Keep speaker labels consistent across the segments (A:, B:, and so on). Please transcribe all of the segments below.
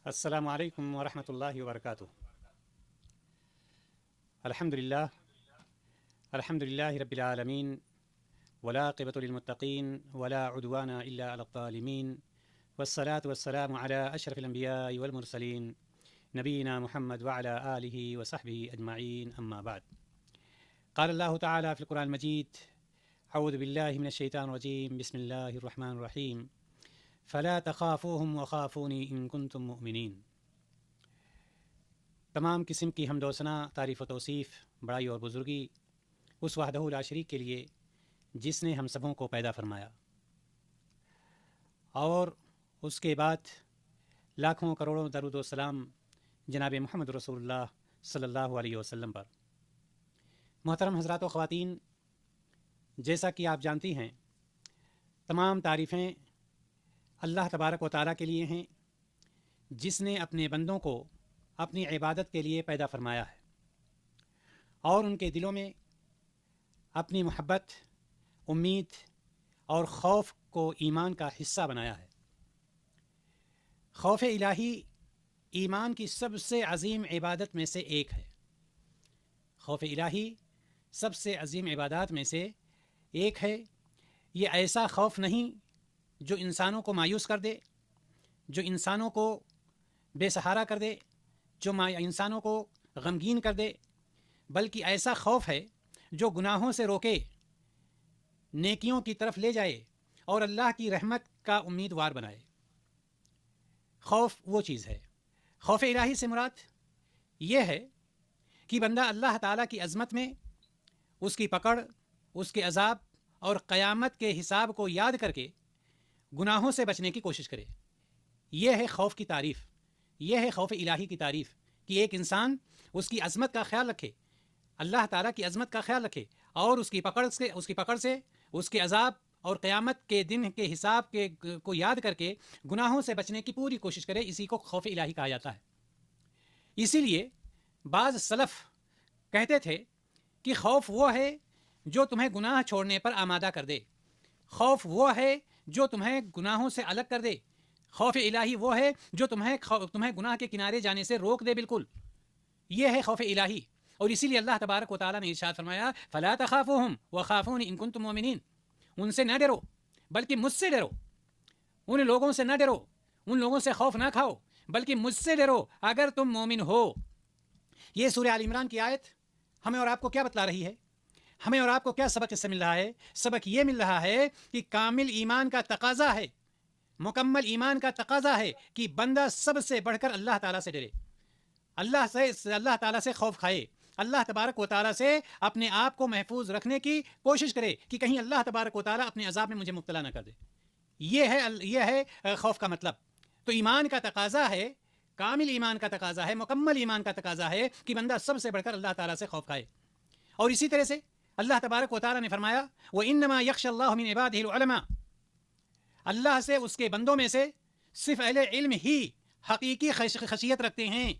A: السلام علیکم ورحمۃ اللہ وبرکاتہ۔ الحمد للہ رب العالمین والعاقبۃ للمتقین ولا عدوان الا علی الظالمین والصلاة والسلام علی اشرف الانبیاء والمرسلین نبینا محمد وعلی آلہ وصحبہ اجمعین، اما بعد۔ قال اللہ تعالی فی القرآن المجید: اعوذ باللہ من الشیطان الرجیم، بسم اللہ الرحمن الرحیم، فلا تخافوهم وخافونی ان کنتم مؤمنین۔ تمام قسم کی حمد و ثنا، تعریف و توصیف، بڑائی اور بزرگی اس وحدہ لا شریک کے لیے جس نے ہم سبوں کو پیدا فرمایا، اور اس کے بعد لاکھوں کروڑوں درود و سلام جناب محمد رسول اللہ صلی اللہ علیہ وسلم پر۔ محترم حضرات و خواتین، جیسا کہ آپ جانتی ہیں، تمام تعریفیں اللہ تبارک و تعالیٰ کے لیے ہیں، جس نے اپنے بندوں کو اپنی عبادت کے لیے پیدا فرمایا ہے اور ان کے دلوں میں اپنی محبت، امید اور خوف کو ایمان کا حصہ بنایا ہے۔ خوف الہی ایمان کی سب سے عظیم عبادت میں سے ایک ہے۔ خوف الہی سب سے عظیم عبادات میں سے ایک ہے۔ یہ ایسا خوف نہیں جو انسانوں کو مایوس کر دے، جو انسانوں کو بے سہارا کر دے، جو انسانوں کو غمگین کر دے، بلکہ ایسا خوف ہے جو گناہوں سے روکے، نیکیوں کی طرف لے جائے اور اللہ کی رحمت کا امیدوار بنائے۔ خوف وہ چیز ہے۔ خوف الہی سے مراد یہ ہے کہ بندہ اللہ تعالیٰ کی عظمت میں، اس کی پکڑ، اس کے عذاب اور قیامت کے حساب کو یاد کر کے گناہوں سے بچنے کی کوشش کرے۔ یہ ہے خوف کی تعریف، یہ ہے خوف الہی کی تعریف، کہ ایک انسان اس کی عظمت کا خیال رکھے، اللہ تعالیٰ کی عظمت کا خیال رکھے اور اس کی پکڑ سے اس کے عذاب اور قیامت کے دن کے حساب کو یاد کر کے گناہوں سے بچنے کی پوری کوشش کرے۔ اسی کو خوف الہی کہا جاتا ہے۔ اسی لیے بعض سلف کہتے تھے کہ خوف وہ ہے جو تمہیں گناہ چھوڑنے پر آمادہ کر دے، خوف وہ ہے جو تمہیں گناہوں سے الگ کر دے، خوف الہی وہ ہے جو تمہیں گناہ کے کنارے جانے سے روک دے بالکل۔ یہ ہے خوف الہی، اور اسی لیے اللہ تبارک و تعالیٰ نے ارشاد فرمایا: فلا تخافوہم وخافونی ان کنتم مؤمنین۔ ان سے نہ ڈرو بلکہ مجھ سے ڈرو۔ ان لوگوں سے نہ ڈرو، ان لوگوں سے خوف نہ کھاؤ، بلکہ مجھ سے ڈرو اگر تم مومن ہو۔ یہ سورہ آل عمران کی آیت ہمیں اور آپ کو کیا بتلا رہی ہے؟ ہمیں اور آپ کو کیا سبق اس سے مل رہا ہے؟ سبق یہ مل رہا ہے کہ کامل ایمان کا تقاضا ہے، مکمل ایمان کا تقاضا ہے کہ بندہ سب سے بڑھ کر اللہ تعالیٰ سے ڈرے، اللہ تعالیٰ سے خوف کھائے، اللہ تبارک و تعالیٰ سے اپنے آپ کو محفوظ رکھنے کی کوشش کرے کہ کہیں اللہ تبارک و تعالیٰ اپنے عذاب میں مجھے مبتلا نہ کر دے۔ یہ ہے خوف کا مطلب۔ تو ایمان کا تقاضا ہے، کامل ایمان کا تقاضا ہے، مکمل ایمان کا تقاضا ہے کہ بندہ سب سے بڑھ کر اللہ تعالیٰ سے خوف کھائے۔ اور اسی طرح سے اللہ تبارک و تعالیٰ نے فرمایا: وَإِنَّمَا يَخْشَى اللَّهَ مِنْ عِبَادِهِ الْعُلَمَاء۔ اللہ سے، اس کے بندوں میں سے صرف اہل علم ہی حقیقی خشیت رکھتے ہیں۔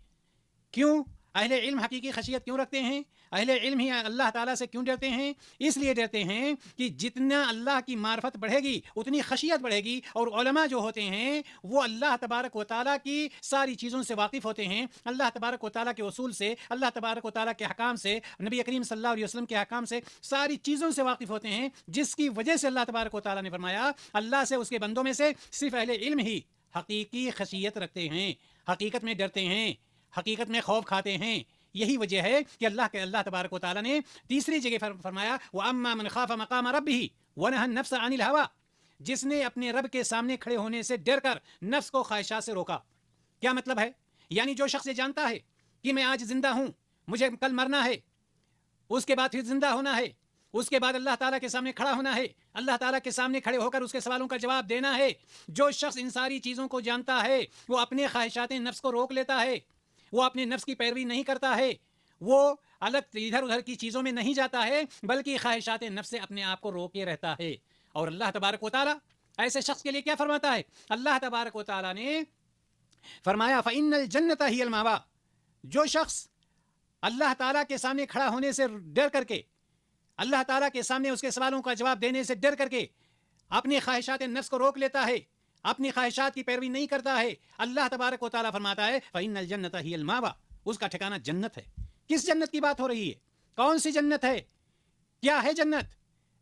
A: کیوں اہل علم حقیقی خشیت کیوں رکھتے ہیں؟ اہل علم ہی اللہ تعالیٰ سے کیوں ڈرتے ہیں؟ اس لیے ڈرتے ہیں کہ جتنا اللہ کی معرفت بڑھے گی اتنی خشیت بڑھے گی، اور علماء جو ہوتے ہیں وہ اللہ تبارک و تعالیٰ کی ساری چیزوں سے واقف ہوتے ہیں، اللہ تبارک و تعالیٰ کے اصول سے، اللہ تبارک و تعالیٰ کے احکام سے، نبی کریم صلی اللہ علیہ وسلم کے احکام سے، ساری چیزوں سے واقف ہوتے ہیں، جس کی وجہ سے اللہ تبارک و تعالیٰ نے فرمایا اللہ سے اس کے بندوں میں سے صرف اہل علم ہی حقیقی خشیت رکھتے ہیں، حقیقت میں ڈرتے ہیں، حقیقت میں خوف کھاتے ہیں۔ یہی وجہ ہے کہ اللہ تبارک و تعالیٰ نے تیسری جگہ فرمایا: وَأَمَّا مَنْ خَافَ مَقَامَ رَبِّهِ وَنَهَى النَّفْسَ عَنِ الْهَوَىٰ۔ جس نے اپنے رب کے سامنے کھڑے ہونے سے ڈر کر نفس کو خواہشات سے روکا۔ کیا مطلب ہے؟ یعنی جو شخص یہ جانتا ہے کہ میں آج زندہ ہوں، مجھے کل مرنا ہے، اس کے بعد پھر زندہ ہونا ہے، اس کے بعد اللہ تعالیٰ کے سامنے کھڑا ہونا ہے، اللہ تعالیٰ کے سامنے کھڑے ہو کر اس کے سوالوں کا جواب دینا ہے، جو شخص ان ساری چیزوں کو جانتا ہے وہ اپنے خواہشات نفس کو روک لیتا ہے، وہ اپنے نفس کی پیروی نہیں کرتا ہے، وہ الگ ادھر ادھر کی چیزوں میں نہیں جاتا ہے، بلکہ خواہشات نفس سے اپنے آپ کو روکے رہتا ہے۔ اور اللہ تبارک و تعالیٰ ایسے شخص کے لیے کیا فرماتا ہے؟ اللہ تبارک و تعالیٰ نے فرمایا: فَإِنَّ الْجَنَّةَ هِيَ الْمَأْوَىٰ۔ جو شخص اللہ تعالیٰ کے سامنے کھڑا ہونے سے ڈر کر کے، اللہ تعالیٰ کے سامنے اس کے سوالوں کا جواب دینے سے ڈر کر کے اپنی خواہشات نفس کو روک لیتا ہے، اپنی خواہشات کی پیروی نہیں کرتا ہے، اللہ تبارک و تعالیٰ فرماتا ہے فَإِنَّ الْجَنَّةَ هِيَ الْمَأْوَىٰ، اس کا ٹھکانہ جنت ہے۔ کس جنت کی بات ہو رہی ہے؟ کون سی جنت ہے؟ کیا ہے جنت؟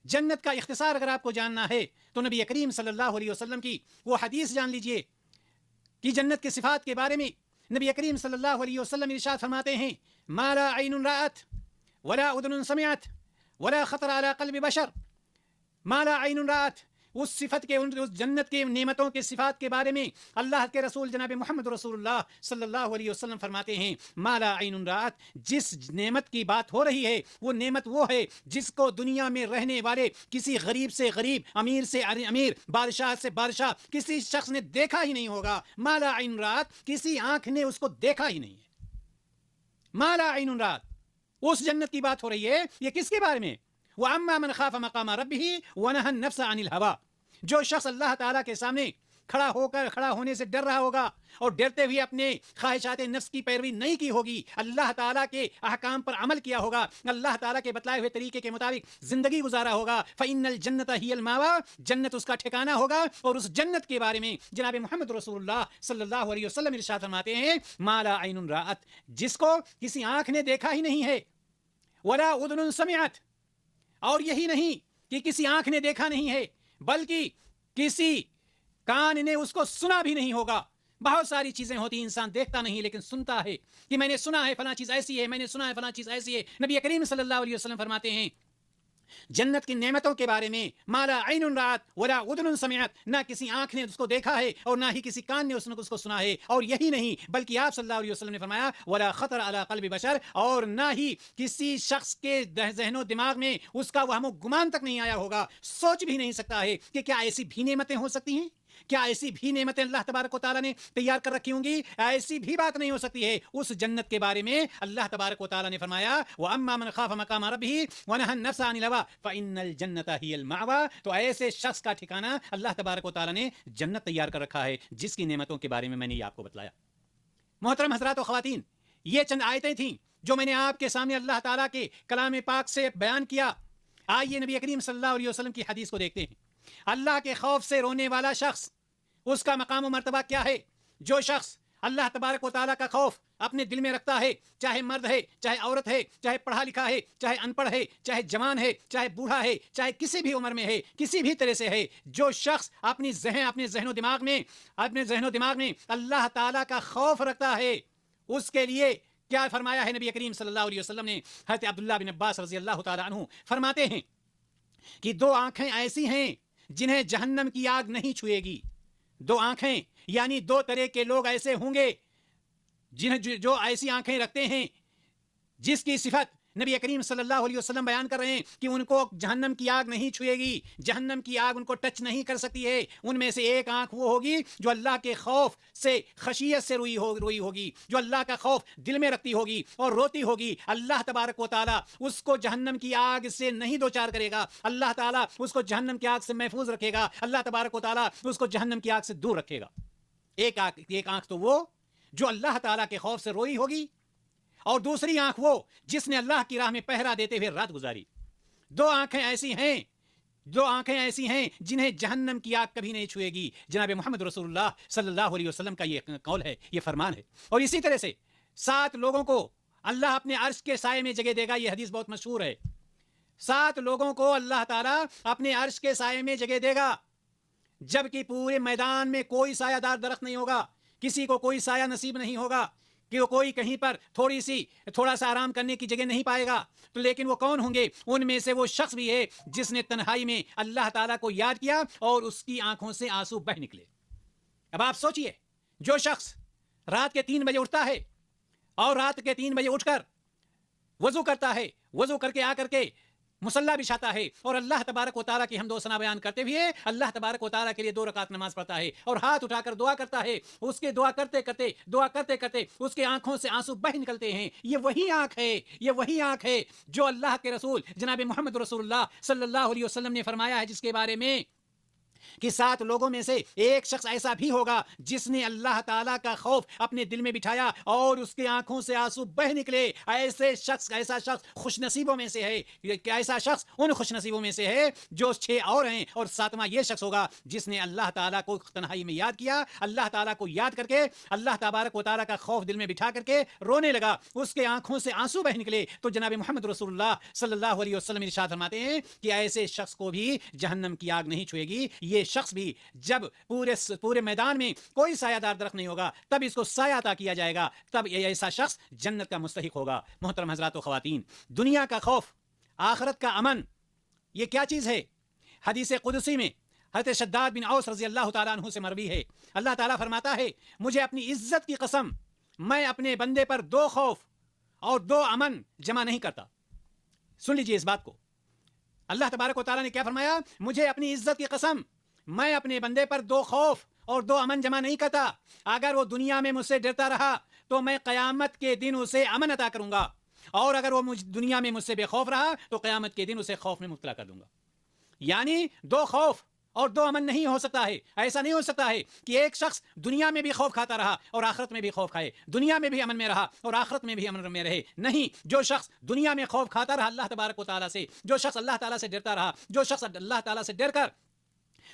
A: جنت کا اختصار اگر آپ کو جاننا ہے تو نبی کریم صلی اللہ علیہ وسلم کی وہ حدیث جان لیجئے کہ جنت کے صفات کے بارے میں نبی کریم صلی اللہ علیہ وسلم ارشاد فرماتے ہیں ما لا عین رأت ولا اذن سمعت ولا خطر على قلب بشر۔ ما لا عین رأت، اس صفت کے، اس جنت کے نعمتوں کے صفات کے بارے میں اللہ کے رسول جناب محمد رسول اللہ صلی اللہ علیہ وسلم فرماتے ہیں ما لا عین رأت، جس نعمت کی بات ہو رہی ہے وہ نعمت وہ ہے جس کو دنیا میں رہنے والے کسی غریب سے غریب، امیر سے امیر، بادشاہ سے بادشاہ کسی شخص نے دیکھا ہی نہیں ہوگا۔ ما لا عین رأت، کسی آنکھ نے اس کو دیکھا ہی نہیں ہے۔ ما لا عین رأت، اس جنت کی بات ہو رہی ہے۔ یہ کس کے بارے میں؟ وَأَمَّا مَنْ خَافَ مَقَامَ رَبِّهِ وَنَهَى النَّفْسَ عَنِ الْهَوَىٰ، جو شخص اللہ تعالیٰ کے سامنے کھڑا ہونے سے ڈر رہا ہوگا اور ڈرتے ہوئے اپنے خواہشات نفس کی پیروی نہیں کی ہوگی، اللہ تعالیٰ کے احکام پر عمل کیا ہوگا، اللہ تعالیٰ کے بتلائے ہوئے طریقے کے مطابق زندگی گزارا ہوگا، فَإِنَّ الْجَنَّةَ هِيَ الْمَأْوَىٰ، جنت اس کا ٹھکانہ ہوگا۔ اور اس جنت کے بارے میں جناب محمد رسول اللہ صلی اللہ علیہ وسلم ارشاد فرماتے ہیں مَا لَا عَيْنٌ رَأَتْ، جس کو کسی آنکھ نے دیکھا ہی نہیں ہے، وَلَا أُذُنٌ سَمِعَتْ، اور یہی نہیں کہ کسی آنکھ نے دیکھا نہیں ہے بلکہ کسی کان نے اس کو سنا بھی نہیں ہوگا۔ بہت ساری چیزیں ہوتی ہیں انسان دیکھتا نہیں لیکن سنتا ہے کہ میں نے سنا ہے فلاں چیز ایسی ہے، میں نے سنا ہے فلاں چیز ایسی ہے۔ نبی کریم صلی اللہ علیہ وسلم فرماتے ہیں جنت کی نعمتوں کے بارے میں ما لا عین رأت ولا اذن سمعت، نہ کسی آنکھ نے اس کو دیکھا ہے اور نہ ہی کسی کان نے اس کو سنا ہے، اور یہی نہیں بلکہ آپ صلی اللہ علیہ وسلم نے فرمایا ولا خطر علی قلب بشر، اور نہ ہی کسی شخص کے ذہن و دماغ میں اس کا وہم و گمان تک نہیں آیا ہوگا، سوچ بھی نہیں سکتا ہے کہ کیا ایسی بھی نعمتیں ہو سکتی ہیں، کیا ایسی بھی نعمتیں اللہ تبارک و تعالیٰ نے تیار کر رکھی ہوں گی؟ ایسی بھی بات نہیں ہو سکتی ہے۔ اس جنت کے بارے میں اللہ تبارک و تعالیٰ نے فرمایا وَأَمَّا مَنْ خَافَ مَقَامَ رَبِّهِ وَنَهَى النَّفْسَ عَنِ الْهَوَىٰ فَإِنَّ الْجَنَّةَ هِيَ الْمَأْوَىٰ، تو ایسے شخص کا ٹھکانہ اللہ تبارک و تعالیٰ نے جنت تیار کر رکھا ہے جس کی نعمتوں کے بارے میں نے یہ آپ کو بتلایا۔ محترم حضرات و خواتین، یہ چند آیتیں تھیں جو میں نے آپ کے سامنے اللہ تعالیٰ کے کلام پاک سے بیان کیا۔ آئیے نبی کریم صلی اللہ علیہ وسلم کی حدیث کو دیکھتے ہیں۔ اللہ کے خوف سے رونے والا شخص، اس کا مقام و مرتبہ کیا ہے؟ جو شخص اللہ تبارک و تعالیٰ کا خوف اپنے دل میں رکھتا ہے، چاہے مرد ہے، چاہے عورت ہے، چاہے پڑھا لکھا ہے، چاہے ان پڑھ ہے، چاہے جوان ہے، چاہے بوڑھا ہے، چاہے کسی بھی عمر میں ہے، کسی بھی طرح سے ہے، جو شخص اپنے ذہن و دماغ میں اللہ تعالیٰ کا خوف رکھتا ہے، اس کے لیے کیا فرمایا ہے نبی کریم صلی اللہ علیہ وسلم نے؟ حضرت عبداللہ بن عباس رضی اللہ تعالیٰ عنہ فرماتے ہیں کہ دو آنکھیں ایسی ہیں جنہیں جہنم کی آگ نہیں چھوئے گی۔ دو آنکھیں یعنی دو طرح کے لوگ ایسے ہوں گے جو ایسی آنکھیں رکھتے ہیں جس کی صفت نبی کریم صلی اللہ علیہ وسلم بیان کر رہے ہیں کہ ان کو جہنم کی آگ نہیں چھوئے گی، جہنم کی آگ ان کو ٹچ نہیں کر سکتی ہے۔ ان میں سے ایک آنکھ وہ ہوگی جو اللہ کے خوف سے، خشیت سے روئی ہوگی، جو اللہ کا خوف دل میں رکھتی ہوگی اور روتی ہوگی۔ اللہ تبارک و تعالیٰ اس کو جہنم کی آگ سے نہیں دوچار کرے گا، اللہ تعالیٰ اس کو جہنم کی آگ سے محفوظ رکھے گا، اللہ تبارک و تعالیٰ اس کو جہنم کی آگ سے دور رکھے گا۔ ایک آنکھ تو وہ جو اللہ تعالیٰ کے خوف سے روئی ہوگی، اور دوسری آنکھ وہ جس نے اللہ کی راہ میں پہرا دیتے ہوئے رات گزاری۔ دو آنکھیں ایسی ہیں جنہیں جہنم کی آگ کبھی نہیں چھوئے گی۔ جناب محمد رسول اللہ صلی اللہ علیہ وسلم کا یہ قول ہے، یہ فرمان ہے۔ اور اسی طرح سے 7 لوگوں کو اللہ اپنے عرش کے سائے میں جگہ دے گا، یہ حدیث بہت مشہور ہے۔ 7 لوگوں کو اللہ تعالیٰ اپنے عرش کے سائے میں جگہ دے گا، جبکہ پورے میدان میں کوئی سایہ دار درخت نہیں ہوگا، کسی کو کوئی سایہ نصیب نہیں ہوگا، کہ وہ کوئی کہیں پر تھوڑا سا آرام کرنے کی جگہ نہیں پائے گا۔ تو لیکن وہ کون ہوں گے؟ ان میں سے وہ شخص بھی ہے جس نے تنہائی میں اللہ تعالیٰ کو یاد کیا اور اس کی آنکھوں سے آنسو بہہ نکلے۔ اب آپ سوچئے، جو شخص رات کے 3 بجے اٹھتا ہے اور رات کے 3 بجے اٹھ کر وضو کرتا ہے، وضو کر کے آ کر کے مصلی بچھاتا ہے اور اللہ تبارک و تعالیٰ کی حمد و ثنا بیان کرتے ہوئے اللہ تبارک و تعالیٰ کے لیے 2 رکعت نماز پڑھتا ہے اور ہاتھ اٹھا کر دعا کرتا ہے، اس کے دعا کرتے کرتے اس کے آنکھوں سے آنسو بہ نکلتے ہیں۔ یہ وہی آنکھ ہے جو اللہ کے رسول جناب محمد رسول اللہ صلی اللہ علیہ وسلم نے فرمایا ہے، جس کے بارے میں کہ 7 لوگوں میں سے ایک شخص ایسا بھی ہوگا جس نے اللہ تعالیٰ کا خوف اپنے دل میں بٹھایا اور اس کی آنکھوں سے آنسو بہ نکلے. ایسا شخص خوش نصیبوں میں سے ہے. ایسا شخص ان خوش نصیبوں میں سے ہے جو 6 اور ہیں. اور 7واں یہ شخص ہوگا جس نے اللہ تعالیٰ کو تنہائی میں یاد کیا, اللہ تعالیٰ کو یاد کر کے اللہ تبارک و تعالیٰ کا خوف دل میں بٹھا کر کے رونے لگا, اس کے آنکھوں سے آنسو بہ نکلے. تو جناب محمد رسول اللہ صلی اللہ علیہ وسلم ارشاد فرماتے ہیں کہ ایسے شخص کو بھی جہنم کی آگ نہیں چھوئے گی. یہ شخص بھی جب پورے میدان میں کوئی سایہ دار درخت نہیں ہوگا تب اس کو سایہ عطا کیا جائے گا, تب ایسا شخص جنت کا مستحق ہوگا. محترم حضرات و خواتین, دنیا کا خوف, آخرت کا امن, یہ کیا چیز ہے؟ حدیث قدسی میں حضرت شداد بن اوس رضی اللہ تعالیٰ عنہ سے مروی ہے, اللہ تعالیٰ فرماتا ہے مجھے اپنی عزت کی قسم میں اپنے بندے پر 2 خوف اور 2 امن جمع نہیں کرتا. سن لیجئے اس بات کو, اللہ تبارک و تعالیٰ نے کیا فرمایا؟ مجھے اپنی عزت کی قسم میں اپنے بندے پر 2 خوف اور 2 امن جمع نہیں کرتا. اگر وہ دنیا میں مجھ سے ڈرتا رہا تو میں قیامت کے دن اسے امن عطا کروں گا, اور اگر وہ دنیا میں مجھ سے بے خوف رہا تو قیامت کے دن اسے خوف میں مبتلا کر دوں گا. یعنی 2 خوف اور 2 امن نہیں ہو سکتا ہے. ایسا نہیں ہو سکتا ہے کہ ایک شخص دنیا میں بھی خوف کھاتا رہا اور آخرت میں بھی خوف کھائے, دنیا میں بھی امن میں رہا اور آخرت میں بھی امن میں رہے. نہیں, جو شخص دنیا میں خوف کھاتا رہا اللہ تبارک و تعالیٰ سے, جو شخص اللہ تعالیٰ سے ڈرتا رہا, جو شخص اللہ تعالیٰ سے ڈر کر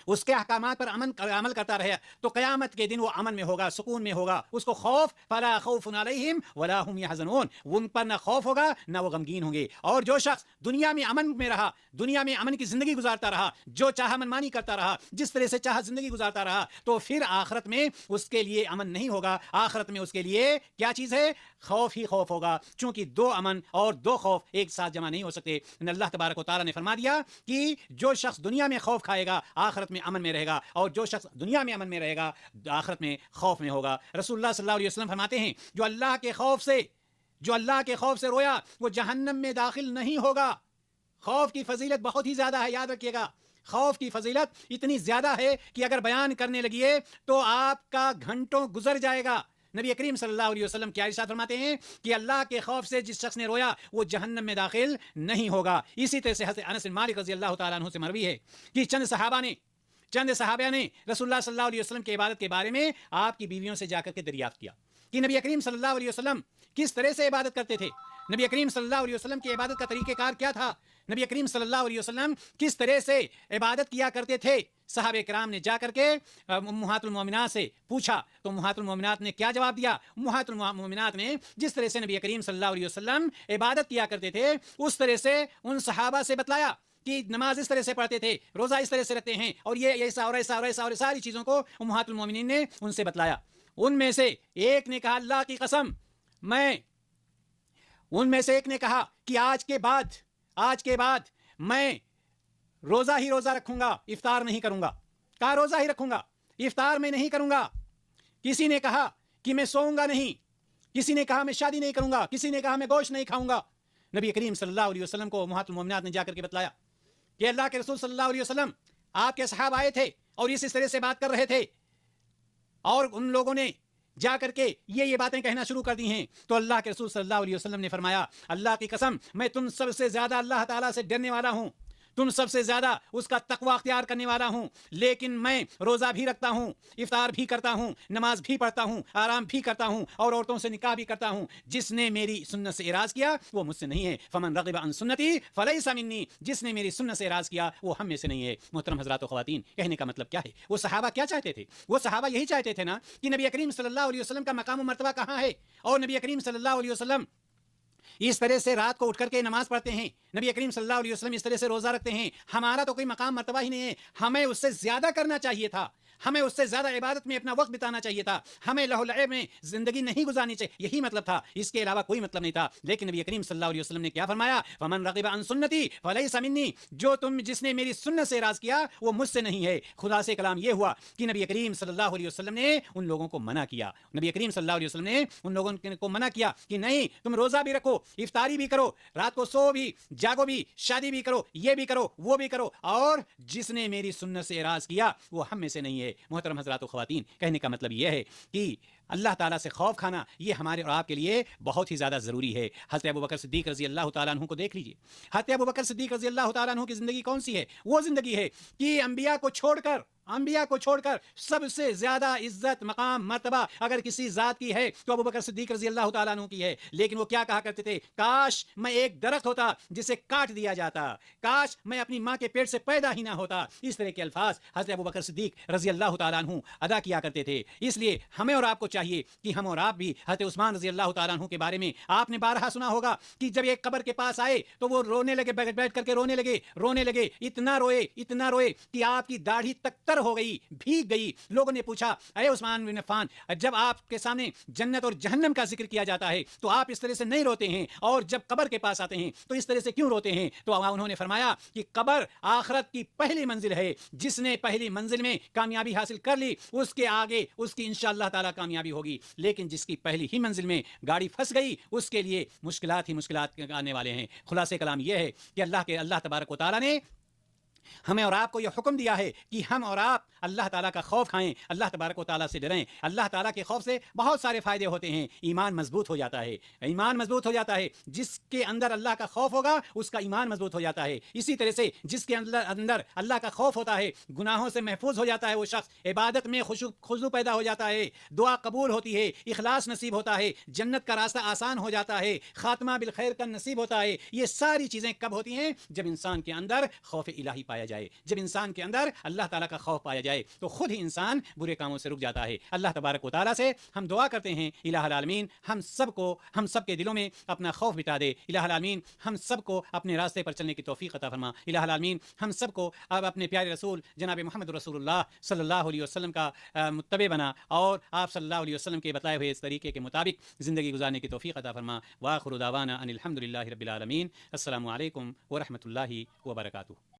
A: اس کے احکامات پر عمل کرتا رہے, تو قیامت کے دن وہ امن میں ہوگا, سکون میں ہوگا. اس کو خوف فلا خوف علیہم ولا هم يحزنون, ان پر نہ خوف ہوگا نہ وہ غمگین ہوں گے. اور جو شخص دنیا میں امن میں رہا, دنیا میں امن کی زندگی گزارتا رہا, جو چاہا منمانی کرتا رہا, جس طرح سے چاہا زندگی گزارتا رہا, تو پھر آخرت میں اس کے لیے امن نہیں ہوگا. آخرت میں اس کے لیے کیا چیز ہے؟ خوف ہی خوف ہوگا, چونکہ 2 امن اور 2 خوف ایک ساتھ جمع نہیں ہو سکتے. اللہ تبارک و تعالیٰ نے فرما دیا کہ جو شخص دنیا میں خوف کھائے گا آخرت میں امن میں رہے گا, اور جو شخص دنیا میں امن میں رہے گا آخرت میں خوف میں ہوگا. رسول اللہ صلی اللہ علیہ وسلم فرماتے ہیں جو اللہ کے خوف سے رویا وہ جہنم میں داخل نہیں ہوگا. خوف کی فضیلت بہت ہی زیادہ ہے, یاد رکھیے گا. خوف کی فضیلت اتنی زیادہ ہے کہ اگر بیان کرنے لگیے تو آپ کا گھنٹوں گزر جائے گا. نبی کریم صلی اللہ علیہ وسلم کیا ارشاد فرماتے ہیں کہ اللہ کے خوف سے جس شخص نے رویا وہ جہنم میں داخل نہیں ہوگا. اسی طرح سے حضرت انس بن مالک رضی اللہ تعالیٰ عنہ سے مروی ہے کہ چند صحابہ نے رسول اللہ صلی اللہ علیہ وسلم کی عبادت کے بارے میں آپ کی بیویوں سے جا کر کے دریافت کیا کہ نبی کریم صلی اللہ علیہ وسلم کس طرح سے عبادت کرتے تھے, نبی کریم صلی اللہ علیہ وسلم کی عبادت کا طریقہ کار کیا تھا, نبی کریم صلی اللہ علیہ وسلم کس طرح سے عبادت کیا کرتے تھے. صحابہ کرام نے جا کر کے امہات المومنات سے پوچھا تو امہات المومنات نے کیا جواب دیا؟ امہات المومنات نے جس طرح سے نبی کریم صلی اللہ علیہ وسلم عبادت کیا کرتے تھے اس طرح سے ان صحابہ سے بتلایا کہ نماز اس طرح سے پڑھتے تھے, روزہ اس طرح سے رکھتے ہیں, اور یہ ایسا اور ایسا اور ایسا اور ساری چیزوں کو امہات المومنین نے ان سے بتلایا. ان میں سے ایک نے کہا اللہ کی قسم ایک نے کہا کہ آج کے بعد میں روزہ ہی روزہ رکھوں گا, افطار نہیں کروں گا. کہا روزہ ہی رکھوں گا, افطار میں نہیں کروں گا. کسی نے کہا کہ میں سوؤں گا نہیں, کسی نے کہا میں شادی نہیں کروں گا, کسی نے کہا میں گوشت نہیں کھاؤں گا. نبی کریم صلی اللہ علیہ وسلم کو امہات المومنات نے جا کر کے بتلایا کہ اللہ کے رسول صلی اللہ علیہ وسلم آپ کے صحابہ آئے تھے اور اس طرح سے بات کر رہے تھے, اور ان لوگوں نے جا کر کے یہ باتیں کہنا شروع کر دی ہیں. تو اللہ کے رسول صلی اللہ علیہ وسلم نے فرمایا اللہ کی قسم میں تم سب سے زیادہ اللہ تعالیٰ سے ڈرنے والا ہوں, تم سب سے زیادہ اس کا تقوی اختیار کرنے والا ہوں, لیکن میں روزہ بھی رکھتا ہوں, افطار بھی کرتا ہوں, نماز بھی پڑھتا ہوں, آرام بھی کرتا ہوں, اور عورتوں سے نکاح بھی کرتا ہوں. جس نے میری سنت سے اعراض کیا وہ مجھ سے نہیں ہے. فمن رغب عن سنتی فلیس منی, جس نے میری سنت سے اعراض کیا وہ ہم میں سے نہیں ہے. محترم حضرات و خواتین, کہنے کا مطلب کیا ہے؟ وہ صحابہ کیا چاہتے تھے؟ وہ صحابہ یہی چاہتے تھے نا کہ نبی کریم صلی اللہ علیہ وسلم کا مقام و مرتبہ کہاں ہے, اور نبی کریم صلی اللہ علیہ وسلم اس طرح سے رات کو اٹھ کر کے نماز پڑھتے ہیں, نبی کریم صلی اللہ علیہ وسلم اس طرح سے روزہ رکھتے ہیں. ہمارا تو کوئی مقام مرتبہ ہی نہیں ہے, ہمیں اس سے زیادہ کرنا چاہیے تھا, ہمیں اس سے زیادہ عبادت میں اپنا وقت بتانا چاہیے تھا, ہمیں لہو لعب میں زندگی نہیں گزارنی چاہیے, یہی مطلب تھا, اس کے علاوہ کوئی مطلب نہیں تھا. لیکن نبی کریم صلی اللہ علیہ وسلم نے کیا فرمایا؟ فمن رغب عن سنتی فلیس منی, جس نے میری سنت سے اعراض کیا وہ مجھ سے نہیں ہے. خدا سے کلام یہ ہوا کہ نبی کریم صلی اللہ علیہ وسلم نے ان لوگوں کو منع کیا, نبی کریم صلی اللہ علیہ وسلم نے ان لوگوں کو منع کیا کہ نہیں, تم روزہ بھی رکھو, افطاری بھی کرو, رات کو سو بھی, جاگو بھی, شادی بھی کرو, یہ بھی کرو, وہ بھی کرو, اور جس نے میری سنت سے اعراض کیا وہ ہم میں سے نہیں ہے. محترم حضرات و خواتین, کہنے کا مطلب یہ ہے کہ اللہ تعالیٰ سے خوف کھانا یہ ہمارے اور آپ کے لیے بہت ہی زیادہ ضروری ہے. حضرت ابوبکر صدیق رضی اللہ تعالیٰ عنہ کو دیکھ لیجئے. حضرت ابوبکر صدیق رضی اللہ تعالیٰ عنہ کی زندگی کون سی ہے؟ وہ زندگی ہے کہ انبیاء کو چھوڑ کر انبیاء کو چھوڑ کر سب سے زیادہ عزت مقام مرتبہ اگر کسی ذات کی ہے تو ابو بکر صدیق رضی اللہ تعالیٰ عنہ کی ہے. لیکن وہ کیا کہا کرتے تھے؟ کاش میں ایک درخت ہوتا جسے کاٹ دیا جاتا، کاش میں اپنی ماں کے پیٹ سے پیدا ہی نہ ہوتا. اس طرح کے الفاظ حضرت ابو بکر صدیق رضی اللہ تعالیٰ عنہ ادا کیا کرتے تھے. اس لیے ہمیں اور آپ کو چاہیے کہ ہم اور آپ بھی حضرت عثمان رضی اللہ تعالیٰ عنہ کے بارے میں آپ نے بارہا سنا ہوگا کہ جب ایک قبر کے پاس آئے تو وہ رونے لگے، بیٹھ کر کے رونے لگے، اتنا روئے کہ آپ کی داڑھی تک تر ہو گئی، بھیگ گئی. لوگوں نے پوچھا اے عثمان بن عفان، جب آپ کے سامنے جنت اور جہنم کا ذکر کیا جاتا ہے تو آپ اس طرح سے نہیں روتے ہیں، اور جب قبر کے پاس آتے ہیں تو اس طرح سے کیوں روتے ہیں؟ تو انہوں نے فرمایا کہ قبر آخرت کی پہلی منزل ہے، جس نے پہلی منزل میں کامیابی حاصل کر لی اس کے آگے اس کی انشاءاللہ تعالی کامیابی ہوگی. لیکن جس کی پہلی ہی منزل میں گاڑی پھنس گئی اس کے لیے مشکلات ہی مشکلات آنے والے ہیں. خلاصہ کلام یہ ہے کہ اللہ تبارک و تعالی نے ہمیں اور آپ کو یہ حکم دیا ہے کہ ہم اور آپ اللہ تعالیٰ کا خوف کھائیں، اللہ تبارک و تعالیٰ سے ڈریں. اللہ تعالیٰ کے خوف سے بہت سارے فائدے ہوتے ہیں. ایمان مضبوط ہو جاتا ہے، جس کے اندر اللہ کا خوف ہوگا اس کا ایمان مضبوط ہو جاتا ہے. اسی طرح سے جس کے اندر اللہ کا خوف ہوتا ہے گناہوں سے محفوظ ہو جاتا ہے، وہ شخص عبادت میں خضوع پیدا ہو جاتا ہے، دعا قبول ہوتی ہے، اخلاص نصیب ہوتا ہے، جنت کا راستہ آسان ہو جاتا ہے، خاتمہ بالخیر کا نصیب ہوتا ہے. یہ ساری چیزیں کب ہوتی ہیں؟ جب انسان کے اندر خوف الہی پایا جائے، جب انسان کے اندر اللہ تعالیٰ کا خوف پایا جائے تو خود ہی انسان برے کاموں سے رک جاتا ہے. اللہ تبارک و تعالیٰ سے ہم دعا کرتے ہیں الہ العالمین ہم سب کے دلوں میں اپنا خوف بٹا دے. الہ العالمین ہم سب کو اپنے راستے پر چلنے کی توفیق عطا فرما. الہ العالمین ہم سب کو اب اپنے پیارے رسول جناب محمد رسول اللہ صلی اللہ علیہ وسلم کا متبع بنا اور آپ صلی اللہ علیہ وسلم کے بتائے ہوئے اس طریقے کے مطابق زندگی گزارنے کی توفیق عطا فرما. وآخر دعوانا ان الحمد للہ رب العالمین. السلام علیکم ورحمۃ اللہ وبرکاتہ.